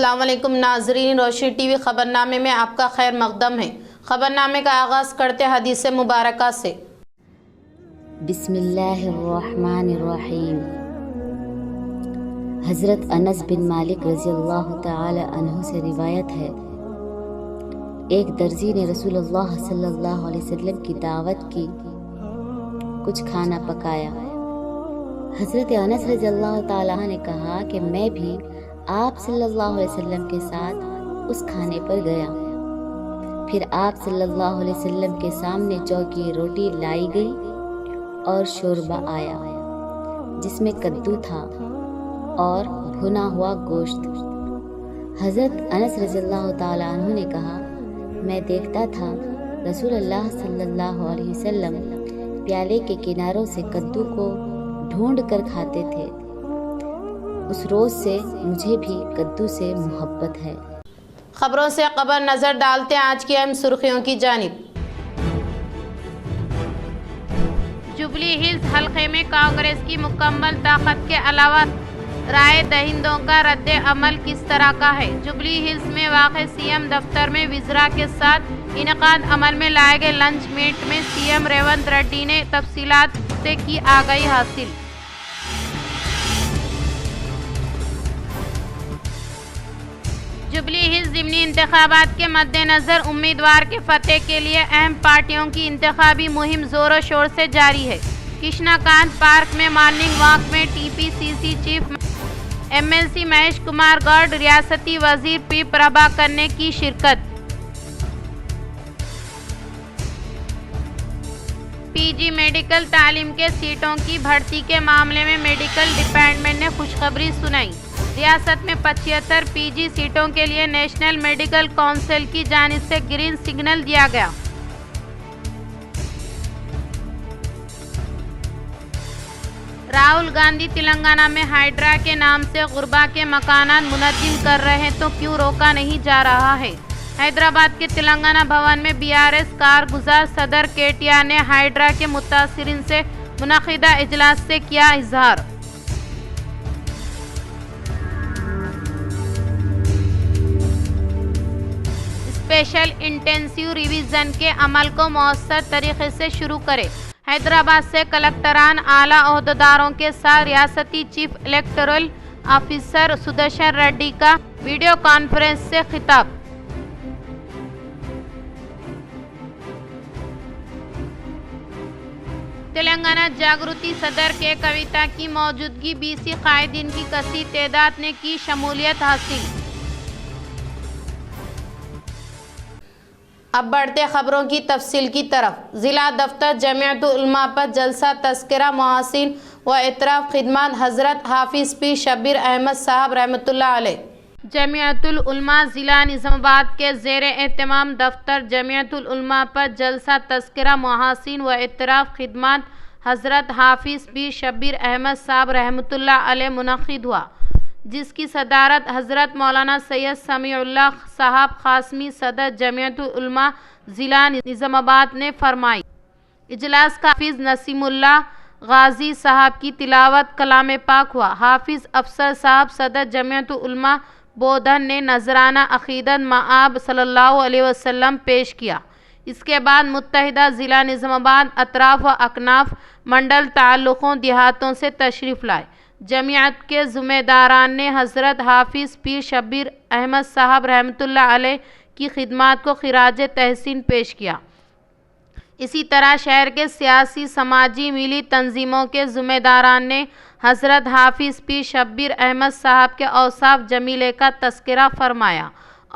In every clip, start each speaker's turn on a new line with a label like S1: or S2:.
S1: السلام علیکم ناظرین، روشنی ٹی وی خبرنامے میں آپ کا خیر مقدم ہے۔ خبرنامے کا آغاز کرتے حدیث مبارکہ سے۔
S2: بسم اللہ الرحمن الرحیم۔ حضرت انس بن مالک رضی اللہ تعالی عنہ سے روایت ہے، ایک درزی نے رسول اللہ صلی اللہ علیہ وسلم کی دعوت کی، کچھ کھانا پکایا۔ حضرت انس رضی اللہ تعالیٰ نے کہا کہ میں بھی آپ صلی اللہ علیہ وسلم کے ساتھ اس کھانے پر گیا۔ پھر آپ صلی اللہ علیہ وسلم کے سامنے چوکی روٹی لائی گئی اور شوربہ آیا جس میں کدو تھا اور بھنا ہوا گوشت۔ حضرت انس رضی اللہ تعالیٰ عنہ نے کہا، میں دیکھتا تھا رسول اللہ صلی اللہ علیہ وسلم پیالے کے کناروں سے کدو کو ڈھونڈ کر کھاتے تھے۔ اس روز سے مجھے بھی کدو سے محبت ہے۔
S1: خبروں سے قبل نظر ڈالتے ہیں آج کی اہم سرخیوں کی جانب۔ جوبلی ہلز حلقے میں کانگریس کی مکمل طاقت کے علاوہ رائے دہندوں کا رد عمل کس طرح کا ہے؟ جوبلی ہلز میں واقع سی ایم دفتر میں وزراء کے ساتھ انعقاد عمل میں لائے گئے لنچ میٹ میں سی ایم ریونت ریڈی نے تفصیلات سے کی آگاہی حاصل۔ جوبلی ہلز ضمنی انتخابات کے مد نظر امیدوار کے فتح کے لیے اہم پارٹیوں کی انتخابی مہم زور و شور سے جاری ہے۔ کشنا کانت پارک میں مارننگ واک میں T P C C chief M L C Mahesh Kumar Goud, ریاستی وزیر پی پربھاکر نے کی شرکت۔ پی جی میڈیکل تعلیم کے سیٹوں کی بھرتی کے معاملے میں میڈیکل ڈپارٹمنٹ نے خوشخبری سنائی۔ ریاست میں 75 پی جی سیٹوں کے لیے نیشنل میڈیکل کونسل کی جانب سے گرین سگنل دیا گیا۔ راہل گاندھی تلنگانہ میں ہائیڈرا کے نام سے غربا کے مکانات منہدم کر رہے تو کیوں روکا نہیں جا رہا ہے؟ حیدرآباد کے تلنگانہ بھون میں بی آر ایس کارگزار صدر کے ٹی آر نے ہائیڈرا کے متاثرین سے منعقدہ اجلاس سے کیا اظہار۔ اسپیشل انٹینسیو ریویژن کے عمل کو مؤثر طریقے سے شروع کرے۔ حیدرآباد سے کلکٹران اعلیٰ عہدیداروں کے ساتھ ریاستی chief electoral officer Sudarshan ready کا ویڈیو کانفرنس سے خطاب۔ تلنگانہ جاگرتی صدر کے کویتا کی موجودگی بی سی قائدین کی کثیر تعداد نے کی شمولیت حاصل۔ اب بڑھتے خبروں کی تفصیل کی طرف۔ ضلع دفتر جمعیت العلماء پر جلسہ تذکرہ محاسن و اعتراف خدمات حضرت حافظ پیر شبیر احمد صاحب رحمۃ اللہ علیہ۔ جمعیت العلماء ضلع نظام آباد کے زیر اہتمام دفتر جمعیت العلماء پر جلسہ تذکرہ محاسن و اعتراف خدمات حضرت حافظ پیر شبیر احمد صاحب رحمۃ اللہ علیہ منعقد ہوا، جس کی صدارت حضرت مولانا سید سمیع اللہ صاحب قاسمی صدر جمعیت العلماء ضلع نظام آباد نے فرمائی۔ اجلاس کا حافظ نسیم اللہ غازی صاحب کی تلاوت کلام پاک ہوا۔ حافظ افسر صاحب صدر جمعیت العلماء بودھن نے نذرانہ عقیدت مآب صلی اللہ علیہ وسلم پیش کیا۔ اس کے بعد متحدہ ضلع نظام آباد اطراف و اکناف منڈل تعلقوں دیہاتوں سے تشریف لائے۔ جمعیت کے ذمہ داران نے حضرت حافظ پیر شبیر احمد صاحب رحمۃ اللہ علیہ کی خدمات کو خراج تحسین پیش کیا۔ اسی طرح شہر کے سیاسی، سماجی، ملی تنظیموں کے ذمہ داران نے حضرت حافظ پیر شبیر احمد صاحب کے اوصاف جمیلے کا تذکرہ فرمایا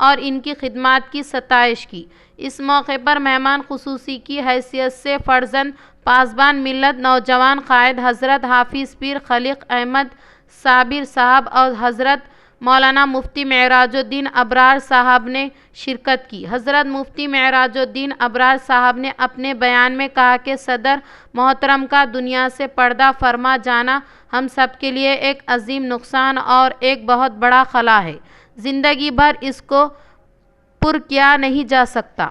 S1: اور ان کی خدمات کی ستائش کی۔ اس موقع پر مہمان خصوصی کی حیثیت سے فرزند پاسبان ملت نوجوان قائد حضرت حافظ پیر خلیق احمد صابر صاحب اور حضرت مولانا مفتی معراج الدین ابرار صاحب نے شرکت کی۔ حضرت مفتی معراج الدین ابرار صاحب نے اپنے بیان میں کہا کہ صدر محترم کا دنیا سے پردہ فرما جانا ہم سب کے لیے ایک عظیم نقصان اور ایک بہت بڑا خلا ہے۔ زندگی بھر اس کو پر کیا نہیں جا سکتا۔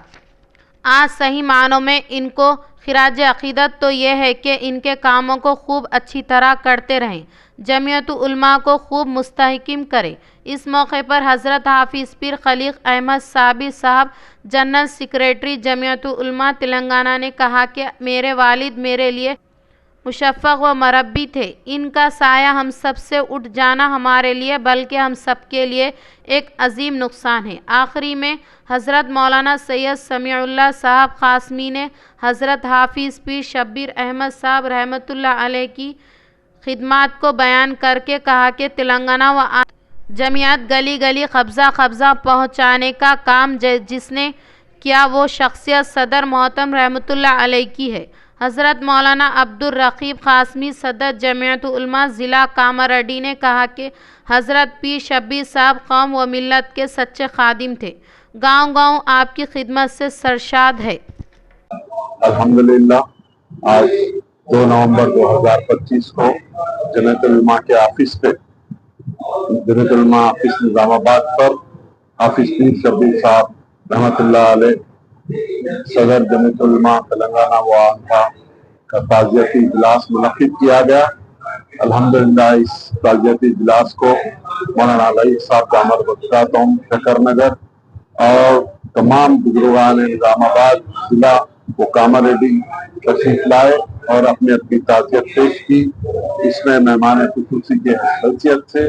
S1: آج صحیح معنوں میں ان کو खिराज अक़ीदत तो ये है कि इनके कामों को खूब अच्छी तरह करते रहें, जमीयत उलमा को खूब मुस्तहकिम करें। इस मौके पर हज़रत हाफिज़ पीर खलीक अहमद साबिर साहब जनरल सेक्रेटरी जमीयत उलमा तेलंगाना ने कहा कि मेरे वालिद मेरे लिए मुशफ़क़ व मरब्बी थे। इनका साया हम सब से उठ जाना हमारे लिए बल्कि हम सब के लिए एक अजीम नुकसान है। आखिरी में हज़रत मौलाना सैयद समीउल्लाह साहब क़ासमी ने हज़रत हाफिज़ पीर शब्बीर अहमद साहब रहमतुल्लाह अलैह की खिदमात को बयान करके कहा कि तेलंगाना व जमीयत गली गली कब्ज़ा पहुँचाने का काम जिसने किया वो शख्सियत सदर मोहतरम रहमतुल्लाह अलैह की है। हज़रत मौलाना अब्दुल रकीब क़ासमी सदर जमीयत उलमा ज़िला कामारेड्डी ने कहा कि हज़रत पीर शब्बीर साहब कौम व मिल्लत के सच्चे खादिम थे। गांव गांव आपकी खिदमत से सरशाद है।
S3: अल्हम्दुलिल्लाह आज 2 नवंबर 2025 को जमीयत उलमा के ऑफिस पे जमीयत उलमा ऑफिस निज़ामाबाद पर हाफिज़ पीर शब्बीर साहब रहमतुल्लाह अलैह सदर जमीयत उलमा तेलंगाना व आंध्रा का ताज़ियती इजलास मुनक़्क़िद किया गया। अल्हम्दुलिल्लाह इस ताज़ियती इजलास को मौलाना अलई साहब दामद बरकातहुम शकरनगर और तमाम बुजुर्गान निज़ामाबाद जिला वो कामारेड्डी तशरीफ लाए और अपनी ताज़ियत पेश की। इसमें मेहमान खुसूसी के हैसियत से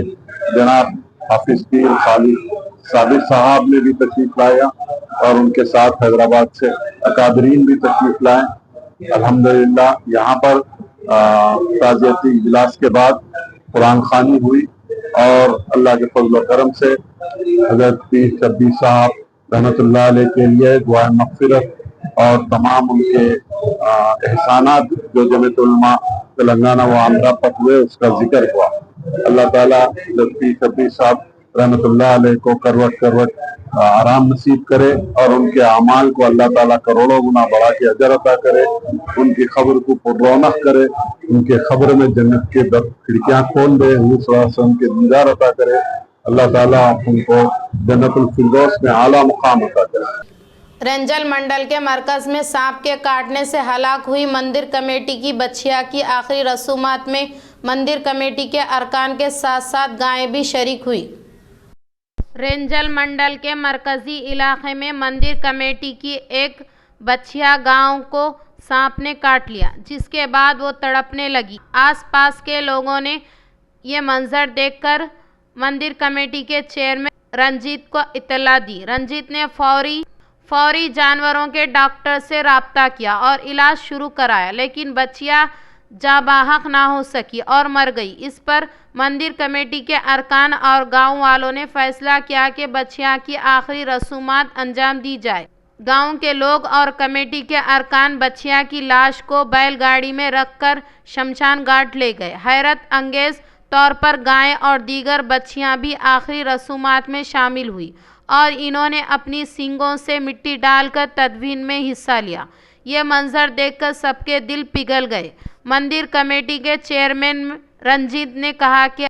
S3: जनाब हाफिज़ पीर खलीक साबिर साहब ने भी तशरीफ लाया और उनके साथ हैदराबाद से अकादरीन भी तशरीफ लाए। अल्हम्दुलिल्लाह यहाँ पर ताज़ियती इजलास के बाद कुरान खानी हुई और अल्लाह के फज़ल व करम से हज़रत पीर शब्बीर साहब रहमतुल्लाह अलैह के लिए दुआ मग़फ़िरत और तमाम उनके एहसानात जो जमीयत उलमा तेलंगाना व आंध्रा पर हुए उसका जिक्र हुआ। अल्लाह ताला हज़रत पीर शब्बीर साहब रहमतुल्लाह अलैह को करवट आराम नसीब करे और उनके अमाल को अल्लाह ताला करोड़ों गुना बढ़ा के अजर अता करे, उनकी खबर को पुररौनक करे, उनके खबर में जन्नत के खिड़कियां खोल दे, हुज़ूर सल्लल्लाहु अलैहि वसल्लम के दीदार अता करे। अल्लाह ताला उनको जन्नतुल फिरदौस में आला मुकाम अता करे।
S1: रंजल मंडल के मरकज़ में सांप के काटने से हलाक हुई मंदिर कमेटी की बच्चिया की आखिरी रसूमात में मंदिर कमेटी के अरकान के साथ साथ गायें भी शरीक हुई। रेंजल मंडल के मरकज़ी इलाके में मंदिर कमेटी की एक बच्चिया गांव को सांप ने काट लिया, जिसके बाद वो तड़पने लगी। आसपास के लोगों ने ये मंजर देखकर मंदिर कमेटी के चेयरमैन रंजीत को इत्तला दी। रंजीत ने फौरी जानवरों के डॉक्टर से राब्ता किया और इलाज शुरू कराया, लेकिन बच्चिया जाबाहक ना हो सकी और मर गई। इस पर मंदिर कमेटी के अरकान और गांव वालों ने फैसला किया कि बच्चिया की आखिरी रसूमात अंजाम दी जाए। गांव के लोग और कमेटी के अरकान बच्चिया की लाश को बैलगाड़ी में रखकर शमशान घाट ले गए। हैरत अंगेज तौर पर गायें और दीगर बच्चियां भी आखिरी रसूमात में शामिल हुई और इन्होंने अपनी सींगों से मिट्टी डालकर तदफीन में हिस्सा लिया। ये मंजर देखकर सबके दिल पिघल गए। मंदिर कमेटी के चेयरमैन रंजीत ने कहा कि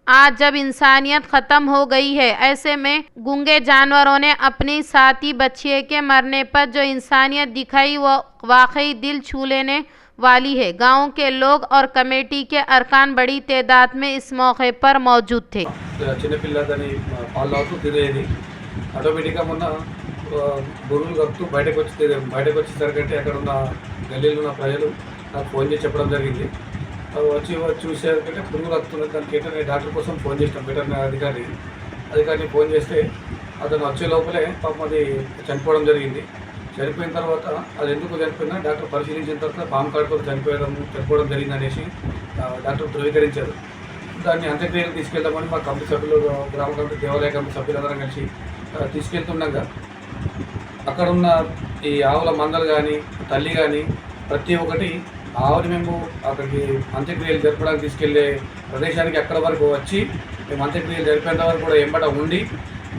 S1: आज जब इंसानियत ख़त्म हो गई है, ऐसे में गूंगे जानवरों ने अपनी साथी बच्चिए के मरने पर जो इंसानियत दिखाई वो वाकई दिल छू लेने वाली है। गांव के लोग और कमेटी के अरकान बड़ी तादाद में इस मौके पर मौजूद थे।
S4: ఆటోమేటిక్గా మొన్న బురులు కలుపుతూ బయటకు వచ్చేసరికంటే అక్కడ ఉన్న గల్లీలో ఉన్న ప్రజలు నాకు ఫోన్ చేసి చెప్పడం జరిగింది. వచ్చి చూసేసరికంటే పురుగులు కలుపుతున్నది. దానికి ఏంటంటే నేను డాక్టర్ కోసం ఫోన్ చేసినాం, వెటర్నరీ అధికారిని ఫోన్ చేస్తే అతను వచ్చే లోపలే పాపం అది చనిపోవడం జరిగింది. చనిపోయిన తర్వాత అది ఎందుకు చనిపోయిందా డాక్టర్ పరిశీలించిన తర్వాత పాము కాటుతో చనిపోవడం జరిగింది అనేసి డాక్టర్ ధృవీకరించారు. దాన్ని అంత్యక్రియలు తీసుకెళ్దామని మా కమిటీ సభ్యులు, గ్రామ కమిటీ, దేవాలయ కమిటీ సభ్యులందరం కలిసి తీసుకెళ్తుండగా అక్కడున్న ఈ ఆవుల మందలు కానీ తల్లి కానీ ప్రతి ఒక్కటి ఆవుని మేము అక్కడికి అంత్యక్రియలు జరపడానికి తీసుకెళ్లే ప్రదేశానికి అక్కడ వరకు వచ్చి మేము అంత్యక్రియలు జరిపేంత వరకు కూడా ఎంబట ఉండి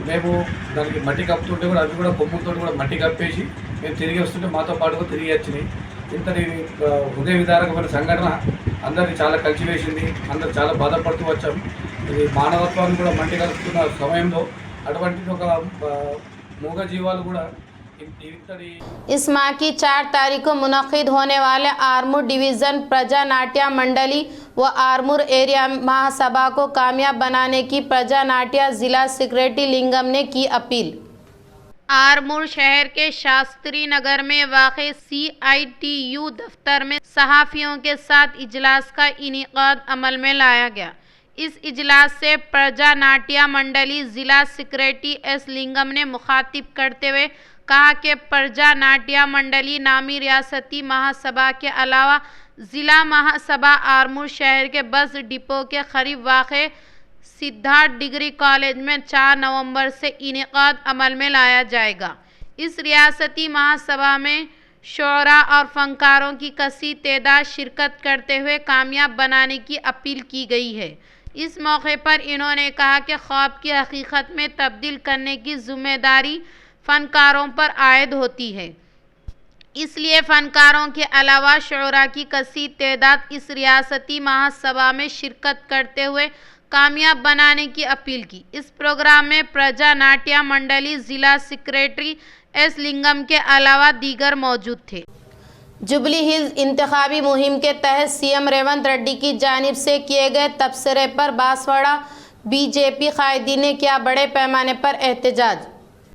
S4: మేము దానికి మట్టి కప్పుతుంటే కూడా అవి కూడా కొమ్ములతో కూడా మట్టి కప్పేసి మేము తిరిగి వస్తుంటే మాతో పాటుగా తిరిగి వచ్చినాయి. ఇంతటి హృదయ విదారకమైన సంఘటన అందరినీ చాలా కలిసివేసింది. అందరూ చాలా బాధపడుతూ వచ్చాం. ఇది మానవత్వాన్ని కూడా మంటి కలుపుతున్న సమయంలో అటువంటి ఒక మూగ జీవాలు కూడా
S1: इस माह की 4 तारीख को मुनक्किद होने वाले आरमूर डिवीज़न प्रजा नाट्य मंडली व आरमूर एरिया महासभा को कामयाब बनाने की प्रजा नाट्य जिला सेक्रेटरी लिंगम ने की अपील। आरमूर शहर के शास्त्री नगर में वाक़े CITU दफ्तर में सहाफ़ियों के साथ इजलास का इनेकाद अमल में लाया गया। इस इजलास से प्रजा नाट्य मंडली जिला सेक्रेटरी S लिंगम ने मुखातिब करते हुए कहा कि प्रजा नाट्य मंडली नामी रियासती महासभा के अलावा ज़िला महासभा आरमूर शहर के बस डिपो के करीब वाक़े सिद्धार्थ डिग्री कॉलेज में 4 नवंबर से इनेकाद अमल में लाया जाएगा। इस रियासती महासभा में शोरा और फनकारों की कसी तादाद शिरकत करते हुए कामयाब बनाने की अपील की गई है। इस मौके पर इन्होंने कहा कि ख्वाब की हकीकत में तब्दील करने की जिम्मेदारी फ़नकारों पर आयद होती है, इसलिए फ़नकारों के अलावा शोरा की कसी तादाद इस रियासती महासभा में शिरकत करते हुए कामयाब बनाने की अपील की। इस प्रोग्राम में प्रजा नाट्य मंडली जिला सेक्रेटरी S लिंगम के अलावा दीगर मौजूद थे। जुबली हिल्स इंतखाबी मुहिम के तहत CM रेवंत रेड्डी की जानिब से किए गए तबसरे पर बांसवाड़ा BJP कायदीन ने किया बड़े पैमाने पर एहतजाज।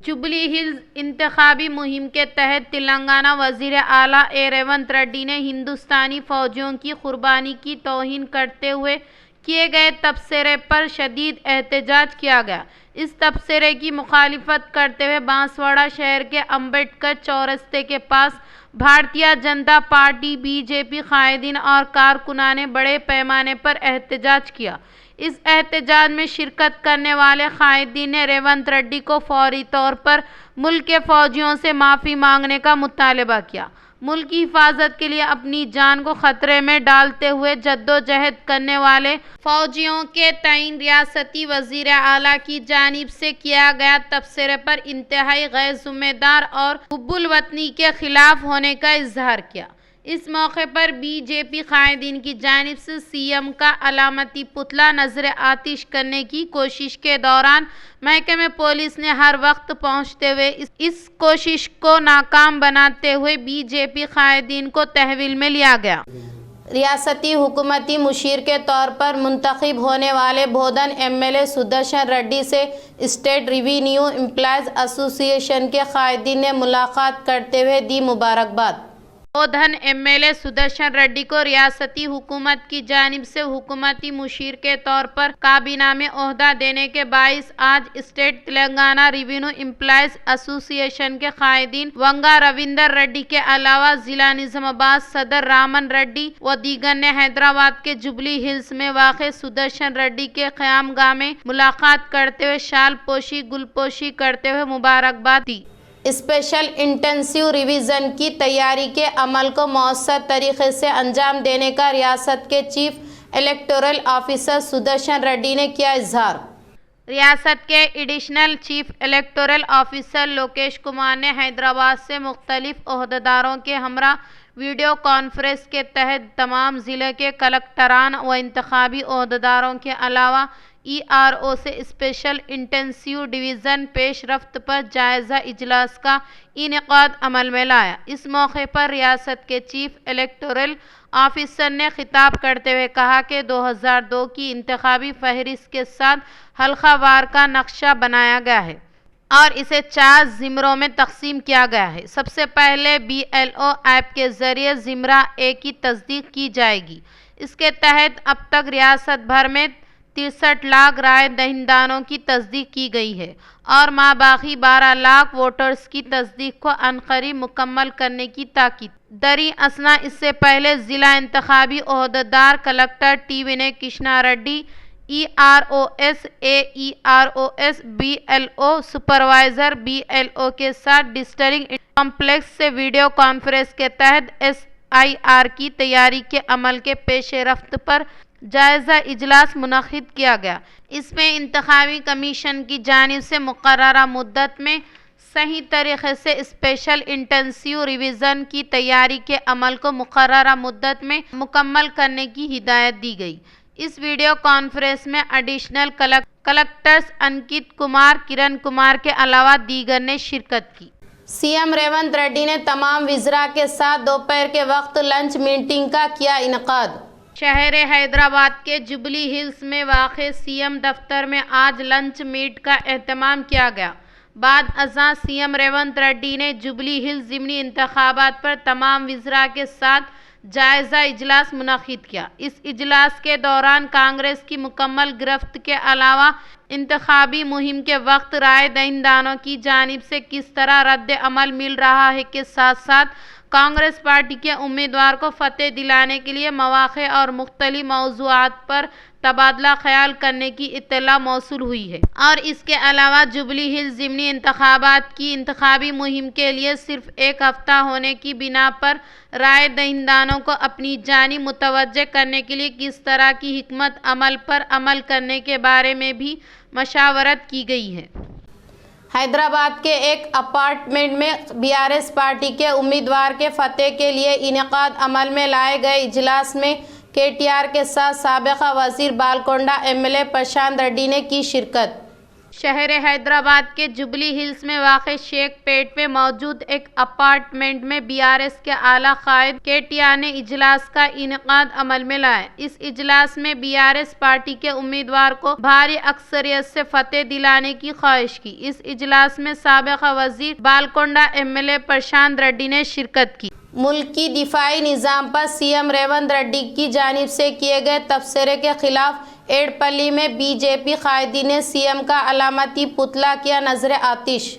S1: जुबली हिल्स इंतखाबी मुहिम के तहत तेलंगाना वज़ीर आला रेवंत रेड्डी ने हिंदुस्तानी फ़ौजियों की कुर्बानी की तौहीन करते हुए किए गए तबसरे पर शदीद एहतजाज किया गया। इस तबसरे की मुखालिफत करते हुए बांसवाड़ा शहर के अम्बेडकर चौरस्ते के पास भारतीय जनता पार्टी BJP कायदीन और कारकुनान ने बड़े पैमाने पर एहतजाज किया। इस एहतजाज में शिरकत करने वाले कायदीन ने रेवंत रेड्डी को फौरी तौर पर मुल्क के फ़ौजियों से माफ़ी मांगने का मुतालबा किया। मुल्क की हिफाजत के लिए अपनी जान को ख़तरे में डालते हुए जद्दोजहद करने वाले फ़ौजियों के तईन रियासती वज़ीर आला की जानिब से किया गया तबसरे पर इंतहाई गैर ज़िम्मेदार और हुब्बुल वतनी के ख़िलाफ़ होने का इजहार किया। इस मौके पर BJP कायदीन की जानिब से CM का अलामती पुतला नजर आतिश करने की कोशिश के दौरान महकमे पुलिस ने हर वक्त पहुंचते हुए इस कोशिश को नाकाम बनाते हुए BJP कायदीन को तहवील में लिया गया। रियासती हुकूमती मुशीर के तौर पर मुंतखब होने वाले बोधन MLA सुदर्शन रेड्डी से स्टेट रेवेन्यू एम्प्लॉयज़ एसोसिएशन के कायदीन ने मुलाकात करते हुए दी मुबारकबाद। बोधन MLA सुदर्शन रेड्डी को रियासती हुकूमत की जानिब से हुकूमती मुशीर के तौर पर काबीना में ओहदा देने के बाइस आज state Telangana revenue employees association के कायदीन वंगा रविंदर रेड्डी के अलावा जिला निजामाबाद सदर रामन रेड्डी व दीगर ने हैदराबाद के जुबली हिल्स में वाक़े सुदर्शन रेड्डी के क़यामगाह में मुलाकात करते हुए शाल पोशी गुलपोशी करते हुए मुबारकबाद दी। स्पेशल इंटेंसिव रिवीजन की तैयारी के अमल को मौसर तरीके से अंजाम देने का रियासत के chief electoral officer Sudarshan Reddy ने किया इजहार। रियासत के additional chief electoral officer Lokesh Kumar ने हैदराबाद से मुख्तलिफ ओहदेदारों के हमरा वीडियो कॉन्फ्रेंस के तहत तमाम ज़िले के कलेक्टरान व इंतखाबी ओहदेदारों के अलावा ERO से स्पेशल इंटेंसिव डिवीज़न पेश रफ्त पर जायज़ा इजलास का इनेकाद अमल में लाया। इस मौके पर रियासत के चीफ इलेक्टोरल ऑफिसर ने खिताब करते हुए कहा कि 2002 की इंतखाबी फहरिस्त के साथ हल्का वार का नक्शा बनाया गया है और इसे 4 ज़िमरों में तकसीम किया गया है। सबसे पहले BLO ऐप के ज़रिए ज़िमरा A की तस्दीक की जाएगी। इसके तहत अब तक रियासत भर में 63 लाख राय दहिंदानों की तस्दीक की गई है और माबाकी 12 लाख वोटर्स की तस्दीक को अनकरीब मुकम्मल करने की ताकीद दरी असना। इससे पहले ज़िला इंतखाबी ओहदेदार collector T Vinay Krishna Reddy, EROS, AEROS, BLO supervisor BLO के साथ डिस्ट्रिक्ट कॉम्प्लेक्स से वीडियो कॉन्फ्रेंस के तहत SIR की तैयारी के अमल के पेश रफ्त पर जायज़ा इजलास मुनक़िद किया गया। इसमें इंतखाबी कमीशन की जानिब से मुक़र्ररा मुद्दत में सही तरीक़े से स्पेशल इंटेंसिव रिवीज़न की तैयारी के अमल को मुक़र्ररा मुद्दत में मुकम्मल करने की हिदायत दी गई। इस वीडियो कॉन्फ्रेंस में एडिशनल कलेक्टर्स अंकित कुमार, किरण कुमार के अलावा दीगर ने शिरकत की। सीएम रेवंत रेड्डी ने तमाम वज़रा के साथ दोपहर के वक्त लंच मीटिंग का किया इनकाद। शहर हैदराबाद के जुबली हिल्स में वाक़ सीएम दफ्तर में आज लंच मीट का एहतमाम किया गया। बाद अज़ां सीएम रेवंत रेड्डी ने जुबली हिल्स ज़िमनी इंतखाबात पर तमाम वज़रा के साथ जायज़ा इजलास मुनक़िद किया। इस इजलास के दौरान कांग्रेस की मुकम्मल गिरफ्त के अलावा इंतखाबी मुहिम के वक्त राय दहिंदानों की जानिब से किस तरह रद्द अमल मिल रहा है के साथ साथ कांग्रेस पार्टी के उम्मीदवार को फतेह दिलाने के लिए मौक़े और मुख्तलिफ मौज़ूआत पर तबादला ख्याल करने की इत्तला मौसूल हुई है। और इसके अलावा जुबली हिल्स ज़िमनी इंतखाबात की इंतखाबी मुहिम के लिए सिर्फ एक हफ्ता होने की बिना पर राय दहिंदानों को अपनी जानिब मुतवज्जे करने के लिए किस तरह की हिकमत अमल पर अमल करने के बारे में भी मशावरत की गई है। हैदराबाद के एक अपार्टमेंट में बीआरएस पार्टी के उम्मीदवार के फतेह के लिए इनेकाद अमल में लाए गए इजलास में केटीआर के साथ साबिक़ा वज़ीर बालकोंडा एमएलए प्रशांत रेड्डी ने की शिरकत। शहर हैदराबाद के जुबली हिल्स में वाक़ शेख पेट में मौजूद एक अपार्टमेंट में बीआरएस के आला कायद केटीआर ने इजलास का इनेकाद अमल में लाया। इस इजलास में बीआरएस पार्टी के उम्मीदवार को भारी अक्सरियत से फतेह दिलाने की ख्वाहिश की। इस इजलास में साबिक़ा वज़ीर बालकोंडा एमएलए प्रशांत रेड्डी ने शिरकत की। मुल्क की दिफाई निज़ाम पर सीएम रेवंत रेड्डी की जानिब से किए गए तबसरे के खिलाफ एड़पल्ली में बीजेपी कायदी ने सीएम का अलामती पुतला किया नजर आतिश।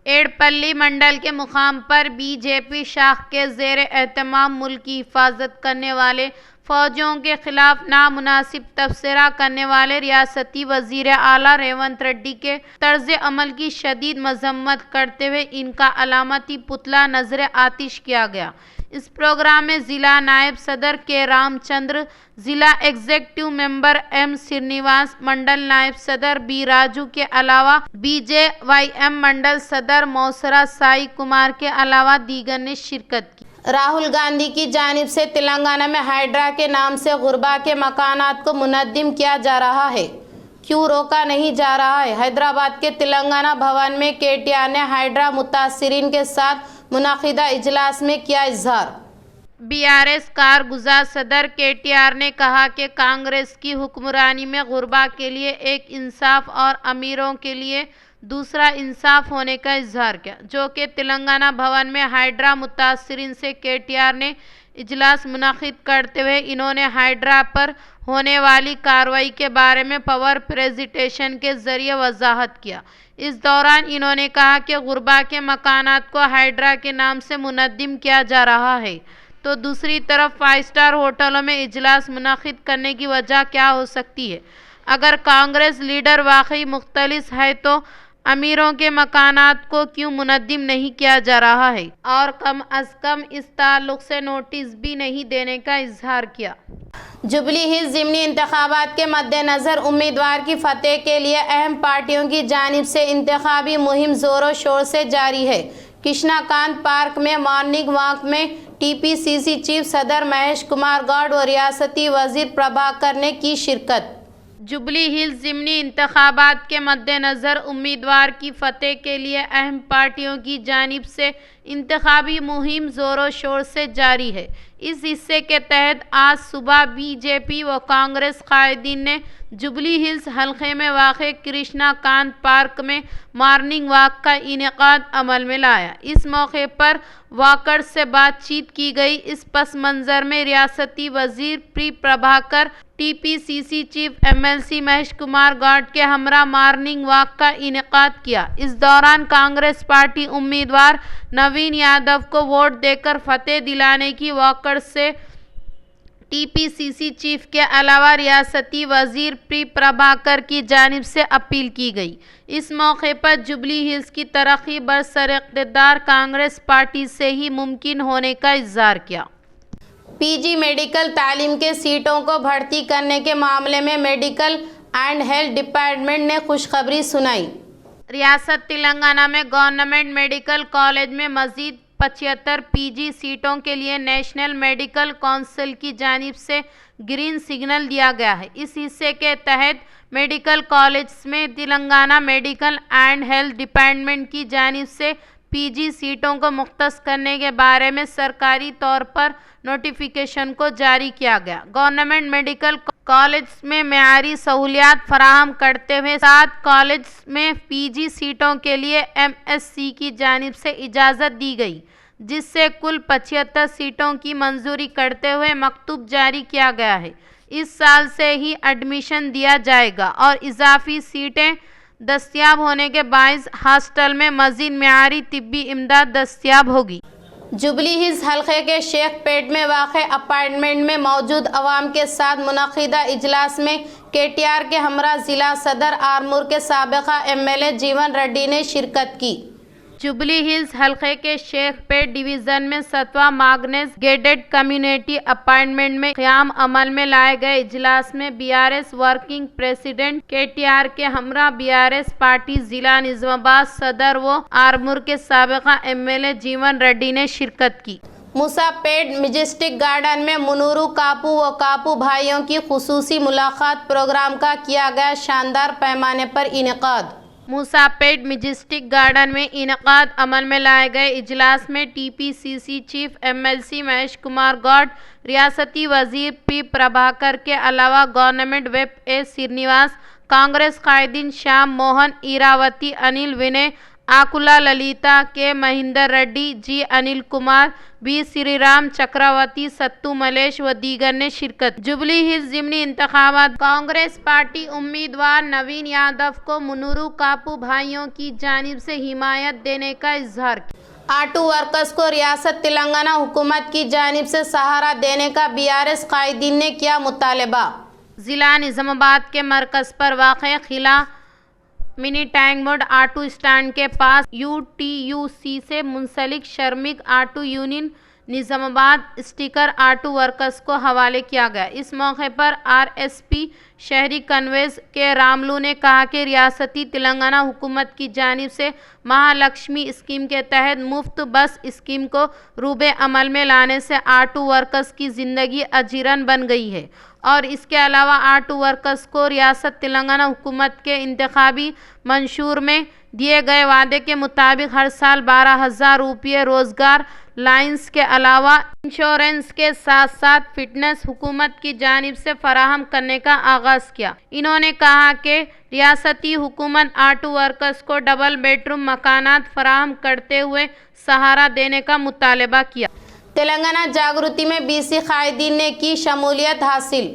S1: एड़पल्ली मंडल के मुकाम पर बीजेपी शाख के ज़ेर एहतमाम मुल्क की हिफाजत करने वाले फौजियों के खिलाफ नामुनासिब तबसरा करने वाले रियासती वज़ीर आला रेवंत रेड्डी के तर्ज अमल की शदीद मजम्मत करते हुए इनका अलामती पुतला नजर आतिश किया गया। इस प्रोग्राम में ज़िला नायब सदर के रामचंद्र, ज़िला एग्जीक्यूटिव मेंबर एम श्रीनिवास, मंडल नायब सदर बी राजू के अलावा बीजेवाईएम मंडल सदर मौसरा साई कुमार के अलावा दीगर ने शिरकत की। राहुल गांधी की जानिब से तेलंगाना में हाइड्रा के नाम से गुरबा के मकानात को मुनद्दिम किया जा रहा है, क्यों रोका नहीं जा रहा है? हैदराबाद के तेलंगाना भवन में केटीआर ने हाइड्रा मुतासिरीन के साथ मुनाकिदा इजलास में किया इजहार। बीआरएस कारगुजार सदर केटीआर ने कहा कि कांग्रेस की हुक्मरानी में गुरबा के लिए एक इंसाफ और अमीरों के लिए दूसरा इंसाफ होने का इजहार किया, जो कि तेलंगाना भवन में हाइड्रा मुतासिरीन से केटीआर ने इजलास मुनक़िद करते हुए इन्होंने हाइड्रा पर होने वाली कार्रवाई के बारे में पावर प्रेजेंटेशन के ज़रिए वजाहत किया। इस दौरान इन्होंने कहा कि गुरबा के मकानात को हाइड्रा के नाम से मुनद्दिम किया जा रहा है, तो दूसरी तरफ 5 स्टार होटलों में इजलास मुनक़िद करने की वजह क्या हो सकती है? अगर कांग्रेस लीडर वाकई मुख्तलिस है तो अमीरों के मकानात को क्यों मुनद्दिम नहीं किया जा रहा है और कम अज़ कम इस ताल्लुक़ से नोटिस भी नहीं देने का इजहार किया। जुबली हिल्स ज़िमनी इंतखाबात के मद्देनज़र उम्मीदवार की फतेह के लिए अहम पार्टियों की जानिब से इंतखाबी मुहिम ज़ोरों शोर से जारी है। कृष्णाकांत पार्क में मॉर्निंग वॉक में टीपीसीसी चीफ सदर महेश कुमार गौड़ व रियासती वज़ीर प्रभाकर ने की शिरकत। जुबली हिल्स ज़िमनी इंतखाबात के मद्देनज़र उम्मीदवार की फतेह के लिए अहम पार्टियों की जानिब से इंतखाबी मुहिम ज़ोरों शोर से जारी है। इस हिस्से के तहत आज सुबह बीजेपी व कांग्रेस कायदीन ने जुबली हिल्स हल्के में वाक़े कृष्णाकांत पार्क में मॉर्निंग वॉक का इनेकाद अमल में लाया। इस मौके पर वॉकर्स से बातचीत की गई। इस पस मंज़र में रियासती वज़ीर प्री Prabhakar, TPCC chief MLC Mahesh Kumar Goud के हमरा मॉर्निंग वॉक का इनेकाद किया। इस दौरान कांग्रेस पार्टी उम्मीदवार नवीन यादव को वोट देकर फतेह दिलाने की वॉकर्स से टीपीसीसी चीफ के अलावा रियासती वज़ीर प्री प्रभाकर की जानिब से अपील की गई। इस मौके पर जुबली हिल्स की तरक्की बरसर-ए-इक़्तिदार कांग्रेस पार्टी से ही मुमकिन होने का इज़हार किया। पीजी मेडिकल तालीम के सीटों को भर्ती करने के मामले में मेडिकल एंड हेल्थ डिपार्टमेंट ने खुशखबरी सुनाई। रियासत तेलंगाना में गवर्नमेंट मेडिकल कॉलेज में मज़ीद 75 पीजी सीटों के लिए नेशनल मेडिकल काउंसिल की जानिब से ग्रीन सिग्नल दिया गया है। इस हिस्से के तहत मेडिकल कॉलेज में Telangana medical and health department की जानिब से PG सीटों को मुख्तस करने के बारे में सरकारी तौर पर नोटिफिकेशन को जारी किया गया। गवर्नमेंट मेडिकल कॉलेज में मेयारी सहूलियात फराहम करते हुए 7 कॉलेज में PG सीटों के लिए MSc की जानिब से इजाज़त दी गई, जिससे कुल 75 सीटों की मंजूरी करते हुए मकतूब जारी किया गया है। इस साल से ही एडमिशन दिया जाएगा और इजाफी सीटें दस्तयाब होने के बाइस हॉस्टल में मज़ीद मेयारी तिब्बी इमदाद दस्तयाब होगी। जुबली हिल्स हल्के के शेख पेट में वाक़े अपार्टमेंट में मौजूद अवाम के साथ मुनक़िदा इजलास में KTR के हमरा ज़िला सदर आरमूर के साबिक़ा MLA जीवन रेड्डी ने शिरकत की। जुबली हिल्स हल्के के शेख पेट डिवीज़न में 7वां माग्नेस गेटेड कम्युनिटी अपार्टमेंट में क़याम अमल में लाए गए इजलास में BRS वर्किंग प्रेसिडेंट KTR के हमरा BRS पार्टी ज़िला निज़ामाबाद सदर व आरमूर के साबिक़ा MLA जीवन रेड्डी ने शिरकत की। मूसापेट मैजेस्टिक गार्डन में मुनूरू कापू व कापू भाइयों की खुसूसी मुलाकात प्रोग्राम का किया गया शानदार पैमाने पर इनेकाद। मूसापेट मैजेस्टिक गार्डन में इनेकाद अमल में लाए गए इजलास में TPCC chief MLC Mahesh Kumar Goud, रियासती वजीर P प्रभाकर के अलावा government whip A Srinivas, Congress कायदीन श्याम मोहन, इरावती अनिल, विनय आकुला, ललिता के महेंद्र रेड्डी, G अनिल कुमार, B श्रीराम चक्रवर्ती, सत्तू मलेश व दीगर ने शिरकत। जुबली हिल्स ज़िमनी इंतखाबात कांग्रेस पार्टी उम्मीदवार नवीन यादव को मुनूरू कापू भाइयों की जानिब से हिमायत देने का इजहार किया। ऑटो वर्कर्स को रियासत तेलंगाना हुकूमत की जानिब से सहारा देने का BRS कायदीन ने किया मुतालबा। ज़िला निज़ामाबाद के मरकज़ पर वाक़े खिला mini tank mode auto stand के पास UTUC से मुंसलिक श्रमिक auto union Nizamabad sticker auto workers को हवाले किया गया। इस मौके पर RSP शहरी कन्वेज के रामलू ने कहा कि रियासती तेलंगाना हुकूमत की जानिब से महालक्ष्मी स्कीम के तहत मुफ्त बस स्कीम को रूबे अमल में लाने से ऑटो वर्कर्स की ज़िंदगी अजीरन बन गई है और इसके अलावा ऑटो वर्कर्स को रियासत तेलंगाना हुकूमत के इंतखाबी मंशूर में दिए गए वादे के मुताबिक हर साल 12,000 रुपये रोज़गार लाइन्स के अलावा इंश्योरेंस के साथ साथ फिटनेस हुकूमत की जानिब से फराहम करने का आगाज़ किया। इन्होंने कहा कि रियासती हुकूमत ऑटो वर्कर्स को डबल बेडरूम मकानात फराहम करते हुए सहारा देने का मुतालबा किया। तेलंगाना जागृति में BC कायदीन ने की शमूलियत हासिल।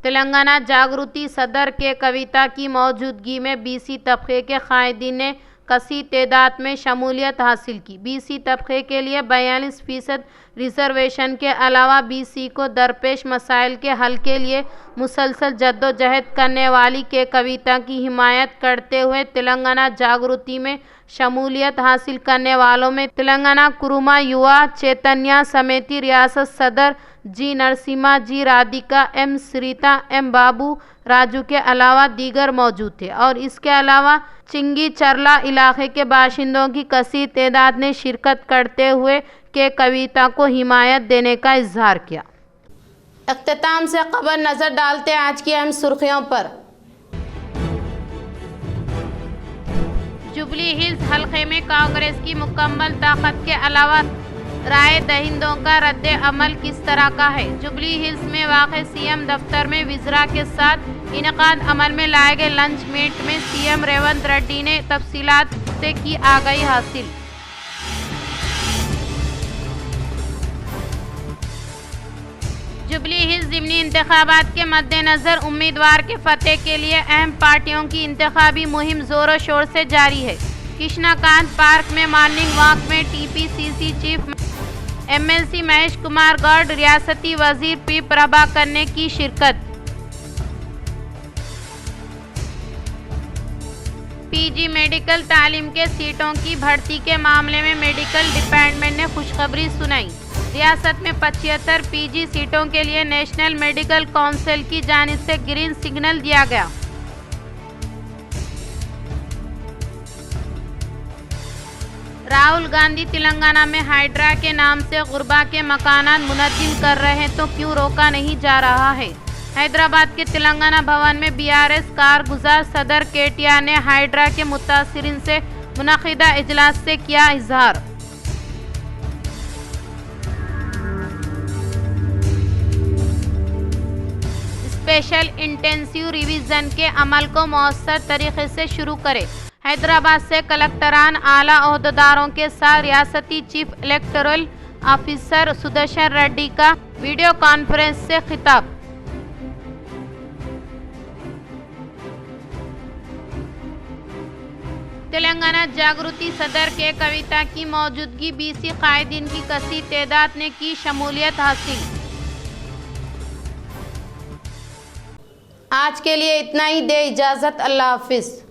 S1: तेलंगाना जागृति सदर के कविता की मौजूदगी में BC तबके के कायदीन ने कसी तादाद में शमूलियत हासिल की। BC तबके के लिए 42% रिजर्वेशन के अलावा BC को दरपेश मसाइल के हल के लिए मुसलसल जद्दोजहद करने वाली के कविता की हिमायत करते हुए तेलंगाना जागृति में शमूलियत हासिल करने वालों में तेलंगाना कुरुमा युवा चैतन्य समिति रियासत सदर G Narasimha, G Radhika, M सरिता, M बाबू राजू के अलावा दीगर मौजूद थे और इसके अलावा चिंगी चरला इलाके के बाशिंदों की कसीर तादाद ने शिरकत करते हुए के कविता को हिमायत देने का इजहार किया। इख्तिताम से कबल नज़र डालते हैं आज की अहम सुर्खियों पर। जुबली हिल्स हल्के में कांग्रेस की मुकम्मल ताकत के अलावा राय दहिंदों का रद्द अमल किस तरह का है। जुबली हिल्स में वाक़ CM दफ्तर में विज़रा के साथ इनेकाद अमल में लाए गए लंच मीट में CM रेवंत रेड्डी ने तफसीलात से की आगाही हासिल। जुबली हिल्स ज़िमनी इंतखाबात के मद्देनज़र उम्मीदवार के फतेह के लिए अहम पार्टियों की इंतखाबी मुहिम ज़ोरों शोर से जारी है। कृष्णाकांत पार्क में मॉर्निंग वॉक में TPCC chief MLC Mahesh Kumar Goud, रियासती वजीर P प्रभाकर ने की शिरकत। PG मेडिकल तालीम के सीटों की भर्ती के मामले में मेडिकल डिपार्टमेंट ने खुशखबरी सुनाई। रियासत में 75 PG सीटों के लिए नेशनल मेडिकल काउंसिल की जानिब से ग्रीन सिग्नल दिया गया। राहुल गांधी तेलंगाना में हाइड्रा के नाम से गुरबा के मकानात मुनज़्ज़िम कर रहे हैं तो क्यों रोका नहीं जा रहा है। हैदराबाद के तेलंगाना भवन में BRS कारगुजार सदर KTR ने हाइड्रा के मुतासिरीन से منعقدہ اجلاس سے کیا اظہار۔ اسپیشل انٹینسیو ریویژن کے عمل کو مؤثر طریقے سے شروع کرے۔ حیدرآباد سے کلکٹران اعلیٰ عہدیداروں کے ساتھ ریاستی chief electoral officer Sudarshan ready کا ویڈیو کانفرنس سے خطاب۔ تلنگانہ جاگرتی صدر کے کویتا کی موجودگی BC قائدین کی کثیر تعداد نے کی شمولیت حاصل۔ آج کے لیے اتنا ہی، دے اجازت، اللہ حافظ۔